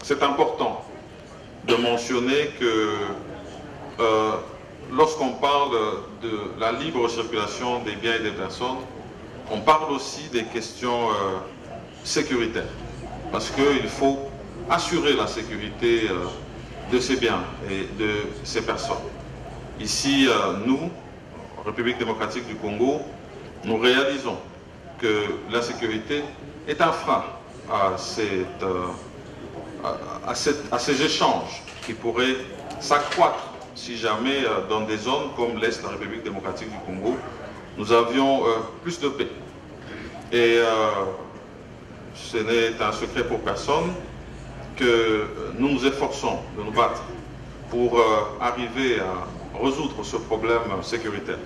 c'est important de mentionner que lorsqu'on parle de la libre circulation des biens et des personnes, on parle aussi des questions sécuritaires. Parce qu'il faut assurer la sécurité de ces biens et de ces personnes. Ici, nous, République démocratique du Congo, nous réalisons que l'insécurité est un frein à ces échanges qui pourraient s'accroître si jamais dans des zones comme l'Est de la République démocratique du Congo, nous avions plus de paix. Et ce n'est un secret pour personne que nous nous efforçons de nous battre pour arriver à résoudre ce problème sécuritaire.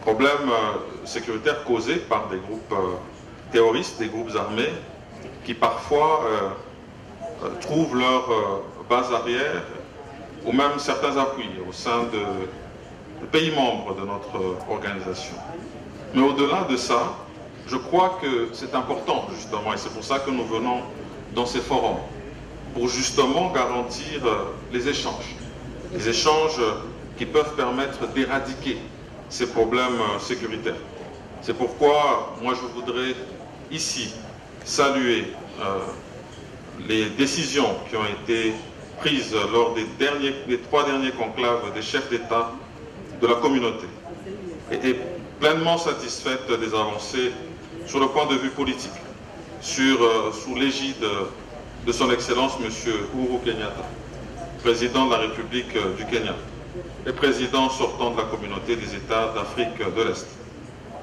Problème sécuritaire causé par des groupes terroristes, des groupes armés, qui parfois trouvent leur base arrière ou même certains appuis au sein de pays membres de notre organisation. Mais au-delà de ça, je crois que c'est important justement, et c'est pour ça que nous venons dans ces forums, pour justement garantir les échanges qui peuvent permettre d'éradiquer ces problèmes sécuritaires. C'est pourquoi moi je voudrais ici saluer les décisions qui ont été prises lors des 3 derniers conclaves des chefs d'État de la communauté et pleinement satisfaite des avancées sur le point de vue politique, sous l'égide de son Excellence M. Uhuru Kenyatta, président de la République du Kenya et président sortant de la communauté des États d'Afrique de l'Est,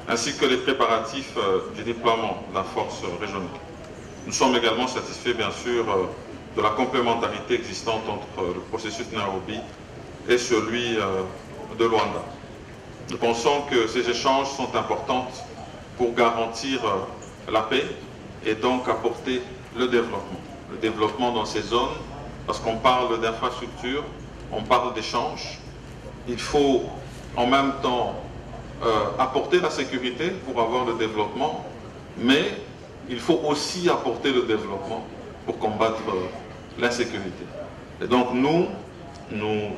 ainsi que les préparatifs du déploiement de la force régionale. Nous sommes également satisfaits, bien sûr, de la complémentarité existante entre le processus de Nairobi et celui de Luanda. Nous pensons que ces échanges sont importants pour garantir la paix et donc apporter le développement dans ces zones, parce qu'on parle d'infrastructure, on parle d'échanges. Il faut en même temps apporter la sécurité pour avoir le développement, mais il faut aussi apporter le développement pour combattre l'insécurité. Et donc nous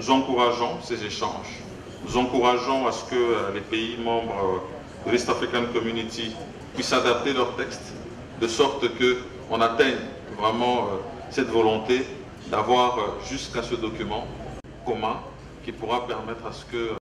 encourageons ces échanges. Nous encourageons à ce que les pays membres de l'East African Community puissent adapter leurs textes de sorte qu'on atteigne vraiment cette volonté d'avoir jusqu'à ce document commun qui pourra permettre à ce que